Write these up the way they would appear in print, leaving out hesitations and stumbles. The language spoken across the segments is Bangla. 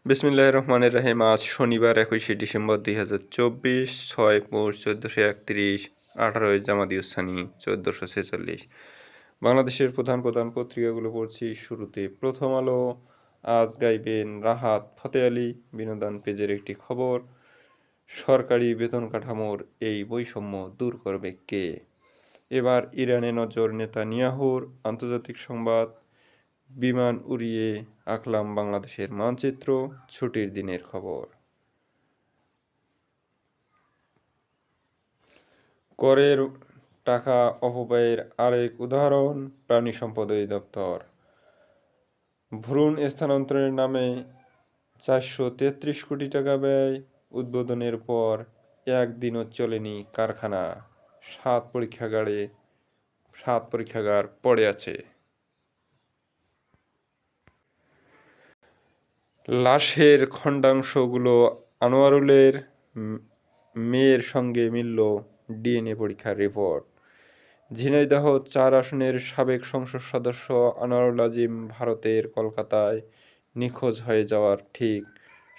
বিসমিল্লাহির রহমানির রহিম। আজ শনিবার 21শে ডিসেম্বর 2024, 6 পৌষ 1431, 18ই জামাদিউসসানি 1446। বাংলাদেশের প্রধান প্রধান পত্রিকাগুলো পড়ছি। শুরুতে প্রথম আলো। আজ গাইবেন রাহাত ফতে আলী। বিনোদন পেজের একটি খবর, সরকারি বেতন কাঠামোর এই বৈষম্য দূর করবে কে? এবার ইরানে নজর নেতানিয়াহুর। আন্তর্জাতিক সংবাদ, বিমান উড়িয়ে আঁকলাম বাংলাদেশের মানচিত্র। ছুটির দিনের খবর, করের টাকা অপব্যয়ের আরেক উদাহরণ, প্রাণী সম্পদ অধিদপ্তর। ভ্রূণ স্থানান্তরের নামে 433 কোটি টাকা ব্যয়, উদ্বোধনের পর একদিনও চলেনি কারখানা। 7 পরীক্ষাগার পড়ে আছে। লাশের খণ্ডাংশগুলো আনোয়ারুলের মেয়ের সঙ্গে মিলল ডিএনএ পরীক্ষার রিপোর্ট। ঝিনাইদহ 4 আসনের সাবেক সংসদ সদস্য আনোয়ারুল আজিম ভারতের কলকাতায় নিখোঁজ হয়ে যাওয়ার ঠিক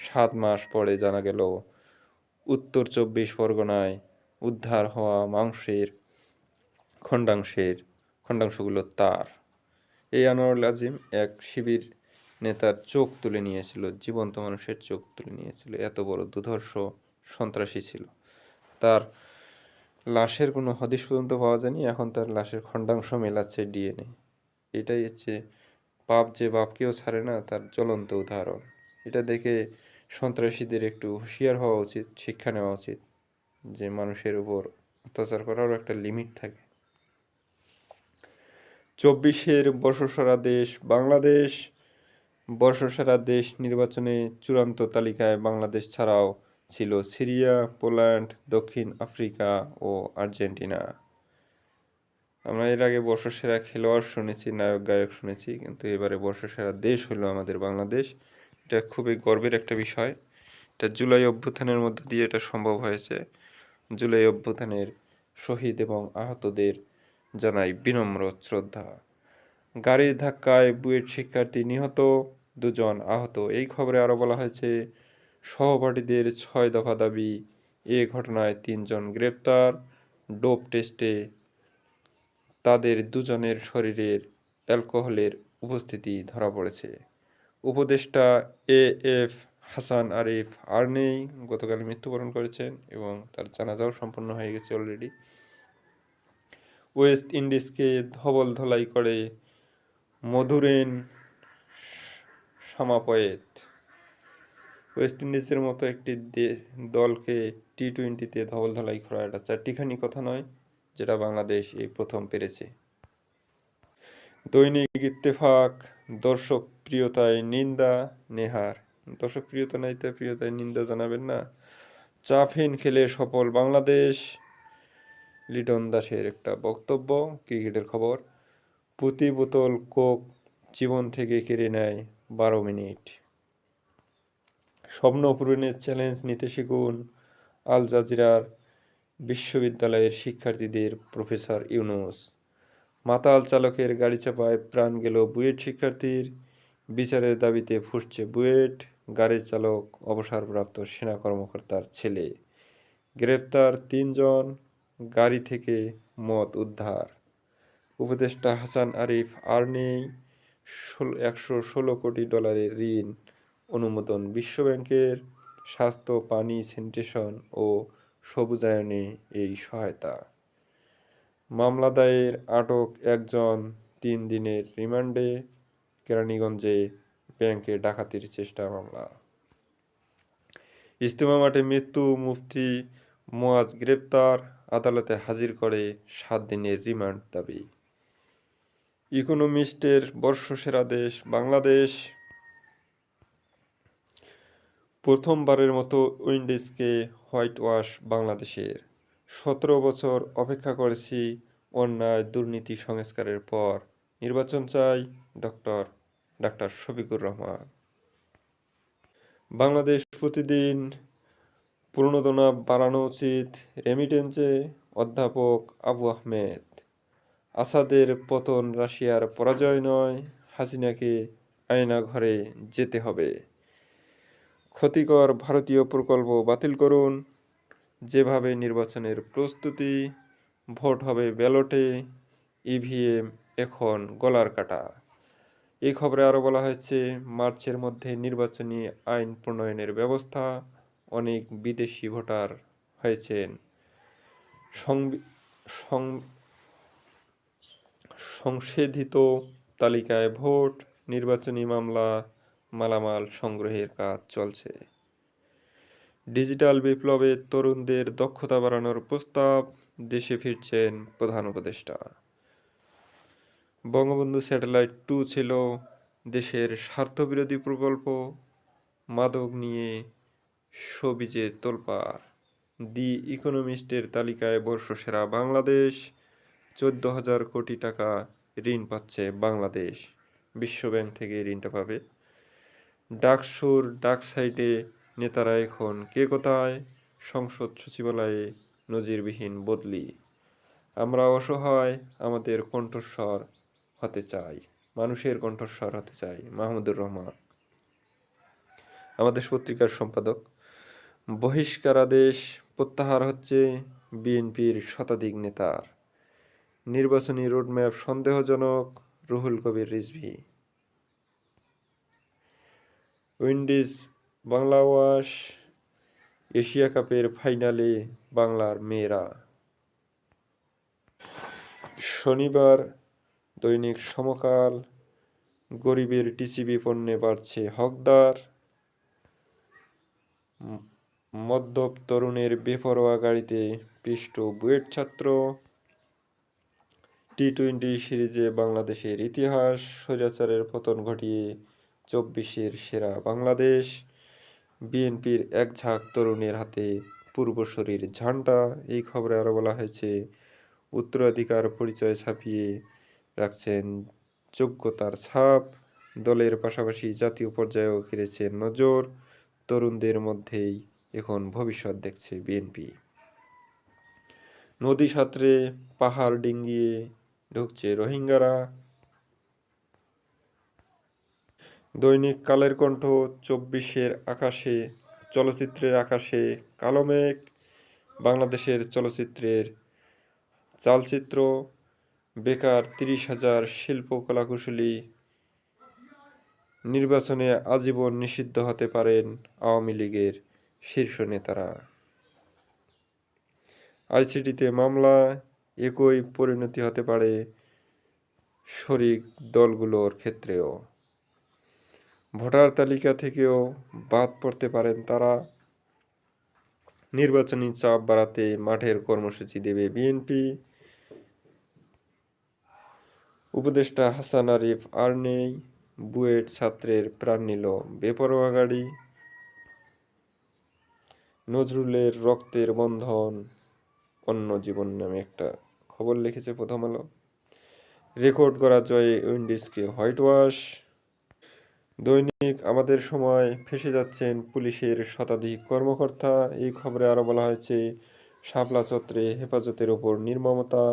7 মাস পরে জানা গেল উত্তর 24 পরগনায় উদ্ধার হওয়া মাংসের খণ্ডাংশগুলো তার। এই আনোয়ারুল আজিম এক শিবির নেতার চোখ তুলে নিয়েছিল, জীবন্ত মানুষের চোখ তুলে নিয়েছিল। এত বড় দুর্ধর্ষ সন্ত্রাসী ছিল। তার লাশের কোনো হদিশ পর্যন্ত পাওয়া যায়নি। এখন তার লাশের খণ্ডাংশ মেলাচ্ছে ডিএনএ। এটাই হচ্ছে পাপ, যে বাপকেও ছাড়ে না, তার জ্বলন্ত উদাহরণ। এটা দেখে সন্ত্রাসীদের একটু হুঁশিয়ার হওয়া উচিত, শিক্ষা নেওয়া উচিত, যে মানুষের উপর অত্যাচার করারও একটা লিমিট থাকে। 24-এর বর্ষসেরা দেশ বাংলাদেশ। বর্ষসেরা দেশ নির্বাচনে চূড়ান্ত তালিকায় বাংলাদেশ ছাড়াও ছিল সিরিয়া, পোল্যান্ড, দক্ষিণ আফ্রিকা ও আর্জেন্টিনা। আমরা এর আগে বর্ষসেরা খেলোয়াড় শুনেছি, নায়ক গায়ক শুনেছি, কিন্তু এবারে বর্ষসেরা দেশ হলো আমাদের বাংলাদেশ। এটা খুবই গর্বের একটা বিষয়। এটা জুলাই অভ্যুত্থানের মধ্য দিয়ে এটা সম্ভব হয়েছে। জুলাই অভ্যুত্থানের শহীদ এবং আহতদের জানাই বিনম্র শ্রদ্ধা। গাড়ির ধাক্কায় বুয়েট শিক্ষার্থী নিহত, 2 জন আহত। এই খবরে আরও বলা হয়েছে, সহপাঠীদের 6 দফা দাবি, এ ঘটনায় 3 জন গ্রেপ্তার। ডোপ টেস্টে তাদের 2 জনের শরীরের অ্যালকোহলের উপস্থিতি ধরা পড়েছে। উপদেষ্টা এএফ হাসান আরিফ আর নেই, গতকাল মৃত্যুবরণ করেছেন এবং তার জানাজাও সম্পন্ন হয়ে গেছে অলরেডি। ওয়েস্ট ইন্ডিজকে ধবল ধলাই করে মধুরেন সামাপয়েত। ওয়েস্ট ইন্ডিজের মতো একটি দলকে টি-20তে ধবল ধলাই করা এটা চারটিখানি কথা নয়, যেটা বাংলাদেশ এই প্রথম পেরেছে। দৈনিক ইত্তেফাক, দর্শক প্রিয়তায় নিন্দা নেহার। দর্শক প্রিয়তা নাই তো প্রিয়তায় নিন্দা জানাবেন না? চাফিন খেলে সফল বাংলাদেশ, লিটন দাসের একটা বক্তব্য। ক্রিকেটের খবর, প্রতি বোতল কোক জীবন থেকে কেড়ে নেয় 12 মিনিট। স্বপ্ন পূরণের চ্যালেঞ্জ নিতে শিখুন আল জাজিরার বিশ্ববিদ্যালয়ের শিক্ষার্থীদের প্রফেসর ইউনুস। মাতাল চালকের গাড়ি চাপায় প্রাণ গেল বুয়েট শিক্ষার্থীর, বিচারের দাবিতে ফুঁসছে বুয়েট। গাড়ির চালক অবসরপ্রাপ্ত সেনা কর্মকর্তার ছেলে। গ্রেপ্তার 3 জন, গাড়ি থেকে মদ উদ্ধার। উপদেষ্টা হাসান আরিফ আর নেই, 116 কোটি ডলারের ঋণ অনুমোদন বিশ্বব্যাংকের। স্বাস্থ্য, পানি, স্যানিটেশন ও সবুজায়নে এই সহায়তা। মামলা দায়ের, আটক 1 জন, 3 দিনের রিমান্ডে। কেরানীগঞ্জে ব্যাংকে ডাকাতির চেষ্টা মামলা। ইজতেমা মাঠে মৃত্যু, মুফতি মুয়াজ গ্রেপ্তার, আদালতে হাজির করে 7 দিনের রিমান্ড দাবি। ইকোনমিস্টের বর্ষসেরা দেশ বাংলাদেশ। প্রথমবারের মতো উইন্ডিজকে হোয়াইট ওয়াশ বাংলাদেশের। 17 বছর অপেক্ষা করেছি অন্যায় দুর্নীতি সংস্কারের পর, নির্বাচন চাই ডাক্তার শফিকুর রহমান। বাংলাদেশ প্রতিদিন, প্রণোদনা বাড়ানো উচিত রেমিটেন্সে, অধ্যাপক আবু আহমেদ। আসাদের পতন রাশিয়ার পরাজয় নয়, হাসিনাকে আয়নাঘরে যেতে হবে। ক্ষতিকর ভারতীয় প্রকল্প বাতিল করুন, যেভাবে নির্বাচনের প্রস্তুতি, ভোট হবে ব্যালটে, ইভিএম এখন গলার কাটা। এই খবরে আরও বলা হয়েছে, মার্চের মধ্যে নির্বাচনী আইন প্রণয়নের ব্যবস্থা, অনেক বিদেশি ভোটার হয়েছেন সংশোধিত তালিকায় ভোট, নির্বাচনী মামলা মালামাল সংগ্রহের কাজ চলছে। ডিজিটাল বিপ্লবে তরুণদের দক্ষতা বাড়ানোর প্রস্তাব, দেশে ফিরছেন প্রধান উপদেষ্টা। বঙ্গবন্ধু স্যাটেলাইট 2 ছিল দেশের স্বার্থবিরোধী প্রকল্প, মাদক নিয়ে সবিজে তোলপাড়। দি ইকোনমিস্টের তালিকায় বর্ষসেরা বাংলাদেশ, 14,000 কোটি টাকা ঋণ পাচ্ছে বাংলাদেশ। বিশ্বব্যাংক থেকে ঋণটা পাবে। ডাকসুর ডাকসাইটে নেতারা এখন কে কোথায়, সংসদ সচিবালয়ে নজিরবিহীন বদলি। আমরা অসহায়, আমাদের কণ্ঠস্বর হতে চাই, মানুষের কণ্ঠস্বর হতে চাই। মাহমুদুর রহমান, আমাদের পত্রিকার সম্পাদক। বহিষ্কারাদেশ প্রত্যাহার হচ্ছে বিএনপির শতাধিক নেতার। নির্বাচনী রোডম্যাপ সন্দেহজনক, রুহুল কবির রিজভী। উইন্ডিজ বাংলাওয়াশ, এশিয়া কাপের ফাইনালে বাংলার মেয়েরা। শনিবার দৈনিক সমকাল, গরিবের টিসিবি পণ্যে বাড়ছে হকদার। মদ্যপ তরুণের বেপরোয়া গাড়িতে পিষ্ট বুয়েট ছাত্র। টি-20 সিরিজে বাংলাদেশের ইতিহাস, স্বৈরাচারের পতন ঘটিয়ে 24-এর সেরা বাংলাদেশ। বিএনপির এক ঝাঁক তরুণের হাতে পূর্বসূরির ঝান্ডা। এই খবরে আরও বলা হয়েছে, উত্তরাধিকার পরিচয় ছাপিয়ে রাখছেন যোগ্যতার ছাপ। দলের পাশাপাশি জাতীয় পর্যায়েও ফিরেছে নজর। তরুণদের মধ্যেই এখন ভবিষ্যৎ দেখছে বিএনপি। নদী সাঁতরে পাহাড় ডিঙ্গিয়ে ঢুকছে রোহিঙ্গারা। দৈনিক কালের কণ্ঠ, 24-এর আকাশে, চলচ্চিত্রের আকাশে কালো মেঘ। বাংলাদেশের চলচ্চিত্রের চালচিত্র, বেকার 30,000 শিল্প কলাকুশলী। নির্বাচনে আজীবন নিষিদ্ধ হতে পারেন আওয়ামী লীগের শীর্ষ নেতারা। আইসিটিতে মামলা, একই পরিণতি হতে পারে শরিক দলগুলোর ক্ষেত্রেও। ভোটার তালিকা থেকেও বাদ পড়তে পারেন তারা। নির্বাচনী চাপ বাড়াতে মাঠের কর্মসূচি দেবে বিএনপি। উপদেষ্টা হাসান আরিফ আর নেই, বুয়েট ছাত্রের প্রাণ নিল বেপরোয়া গাড়ি। নজরুলের রক্তের বন্ধন, অন্য জীবন নামে একটা খবর লিখেছে প্রথম আলো। রেকর্ড করা জয়ে উইন্ডিজকে হোয়াইট ওয়াশ। দৈনিক আমাদের সময়, ফেঁসে যাচ্ছেন পুলিশের শতাধিক কর্মকর্তা। এই খবরে আরও বলা হয়েছে, শাপলা চত্বরে হেফাজতের ওপর নির্মমতা।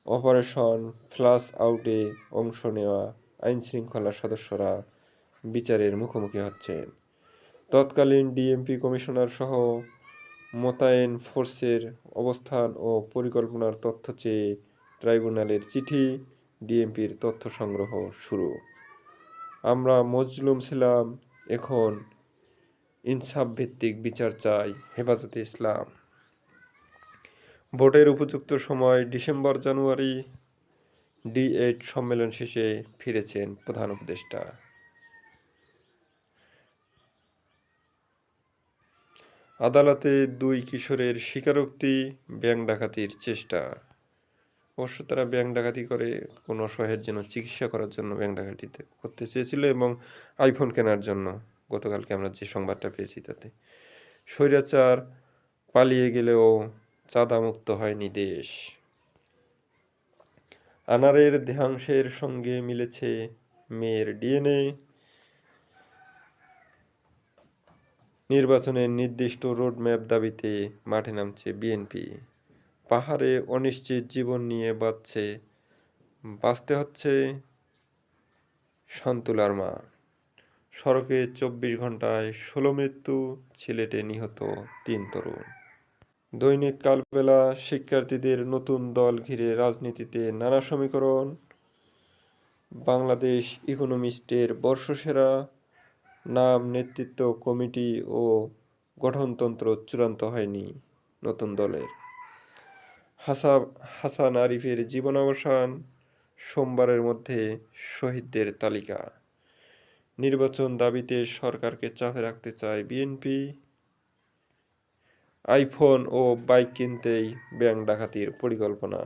অপারেশন ফ্লাশ আউটে অংশ নেওয়া আইনশৃঙ্খলা সদস্যরা বিচারের মুখোমুখি হচ্ছেন। তৎকালীন ডিএমপি কমিশনার সহ মোতায়েন ফোর্সের অবস্থান ও পরিকল্পনার তথ্য চেয়ে ট্রাইব্যুনালের চিঠি, ডিএমপির তথ্য সংগ্রহ শুরু। আমরা মজলুম ছিলাম, এখন ইনসাফভিত্তিক বিচার চাই, হেফাজতে ইসলাম। ভোটের উপযুক্ত সময় ডিসেম্বর-জানুয়ারি। ডি8 সম্মেলন শেষে ফিরেছেন প্রধান উপদেষ্টা। আদালতে 2 কিশোরের স্বীকারোক্তি, ব্যাংক ডাকাতির চেষ্টা। অবশ্য তারা ব্যাংক ডাকাতি করে কোনো অসহায়ের জন্য চিকিৎসা করার জন্য ব্যাংক ডাকাতিতে করতে চেয়েছিল, এবং আইফোন কেনার জন্য। গতকালকে আমরা যে সংবাদটা পেয়েছি তাতে স্বৈরাচার পালিয়ে গেলেও চাঁদামুক্ত হয়নি দেশ। আনারের দেহাংশের সঙ্গে মিলেছে মেয়ের ডিএনএ। নির্বাচনের নির্দিষ্ট রোডম্যাপ দাবিতে মাঠে নামছে বিএনপি। পাহাড়ে অনিশ্চিত জীবন নিয়ে বাঁচতে হচ্ছে শান্তুলার মা। সড়কে ২৪ ঘন্টায় ১৬ মৃত্যু, সিলেটে নিহত ৩ তরুণ। দৈনিক কালবেলা শিক্ষার্থীদের নতুন দল ঘিরে রাজনীতিতে নানা সমীকরণ। বাংলাদেশ ইকোনমিস্টের বর্ষসেরা নাম, নেতৃত্ব, কমিটি ও গঠনতন্ত্র চূড়ান্ত হয়নি নতুন দলের। হাসান আরিফের জীবনাবসান, সোমবারের মধ্যে শহীদদের তালিকা। নির্বাচন দাবিতে সরকারকে চাপে রাখতে চায় বিএনপি। আইফোন ও বাইক কিনতেই ব্যাংক ডাকাতির পরিকল্পনা।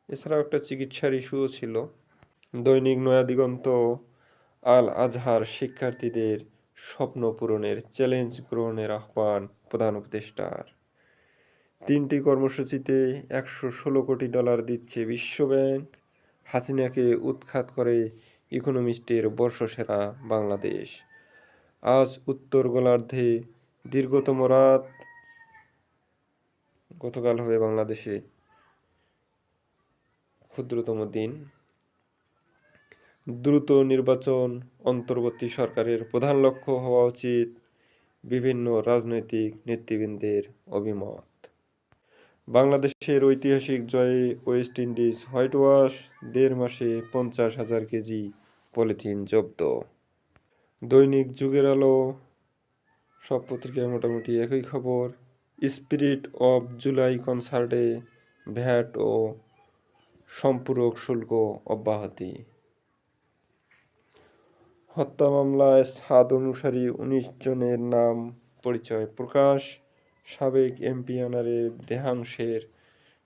এছাড়াও একটা চিকিৎসার ইস্যুও ছিল। দৈনিক নয়া দিগন্ত, আল আজহার শিক্ষার্থীদের স্বপ্ন পূরণের চ্যালেঞ্জ গ্রহণের আহ্বান প্রধান উপদেষ্টার। 3টি কর্মসূচিতে $116 কোটি দিচ্ছে বিশ্বব্যাংক। হাসিনাকে উৎখাত করে ইকোনমিস্টের বর্ষসেরা বাংলাদেশ। আজ উত্তর গোলার্ধে দীর্ঘতম রাত, গতকাল হবে বাংলাদেশে ক্ষুদ্রতম দিন। দ্রুত নির্বাচন অন্তর্বর্তী সরকারের প্রধান লক্ষ্য হওয়া উচিত, বিভিন্ন রাজনৈতিক নেতৃবৃন্দের অভিমত। বাংলাদেশের ঐতিহাসিক জয়ে ওয়েস্ট ইন্ডিজ হোয়াইট ওয়াশ, 1.5 মাসে 50,000 কেজি পলিথিন জব্দ। দৈনিক যুগের আলো, সব পত্রিকায় মোটামুটি একই খবর। স্পিরিট অব জুলাই কনসার্টে ভ্যাট ও সম্পূরক শুল্ক অব্যাহতি। হত্যা মামলায় সাদ অনুসারী 19 জনের নাম পরিচয় প্রকাশ। সাবেক এমপি আনারের দেহাংশের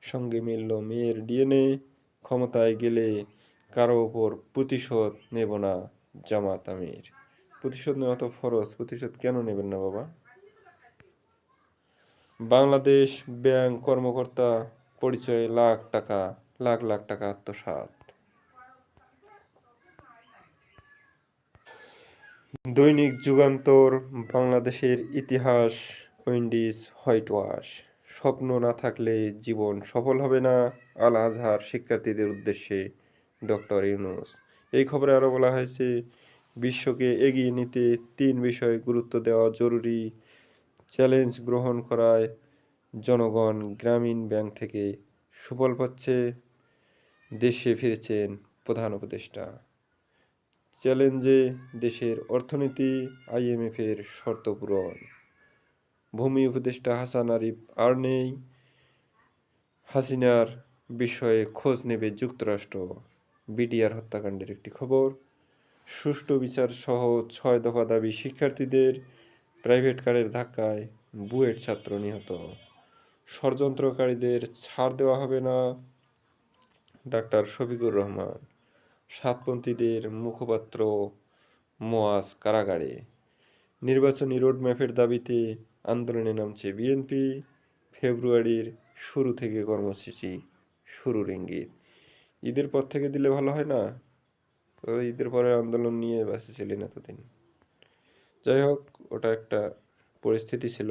সঙ্গে মিলল মেয়ের ডিএনএ। ক্ষমতায় গেলে কারো ওপর প্রতিশোধ নেব না জামাত আমির। প্রতিশোধ নেওয়া তো ফরজ, প্রতিশোধ কেন নেবেন না বাবা? বাংলাদেশ ব্যাংক কর্মকর্তা পরিচয়ে লাখ লাখ টাকা আত্মসাৎ। দৈনিক যুগান্তর, বাংলাদেশের ইতিহাস উইন্ডিজ হোয়াইট ওয়াশ। স্বপ্ন না থাকলে জীবন সফল হবে না, আল আজহার শিক্ষার্থীদের উদ্দেশ্যে ডক্টর ইউনূস। এই খবরে আরও বলা হয়েছে, বিশ্বকে এগিয়ে নিতে 3 বিষয়ে গুরুত্ব দেওয়া জরুরি। চ্যালেঞ্জ গ্রহণ করায় জনগণ গ্রামীণ ব্যাংক থেকে সুফল পাচ্ছে। দেশে ফিরেছেন প্রধান উপদেষ্টা। চ্যালেঞ্জে দেশের অর্থনীতি, আইএমএফের শর্ত পূরণ। ভূমি উপদেষ্টা হাসান আরিফ আর নেই, হাসিনার বিষয়ে খোঁজ নেবে যুক্তরাষ্ট্র। বিডিআর হত্যাকাণ্ডের একটি খবর। সুষ্ঠু বিচার সহ 6 দফা দাবি শিক্ষার্থীদের। প্রাইভেট কারের ধাক্কায় বুয়েট ছাত্র নিহত। ষড়যন্ত্রকারীদের ছাড় দেওয়া হবে না, ডাক্তার শফিকুর রহমান। সাতপন্থীদের মুখপাত্র মোয়াজ কারাগারে। নির্বাচনী রোডম্যাপের দাবিতে আন্দোলনে নামছে বিএনপি। ফেব্রুয়ারির শুরু থেকে কর্মসূচি শুরুর ইঙ্গিত। ঈদের পর থেকে দিলে ভালো হয় না? ওই ঈদের পরে আন্দোলন নিয়ে বাসে ছিলেন এতদিন। যাই হোক, ওটা একটা পরিস্থিতি ছিল।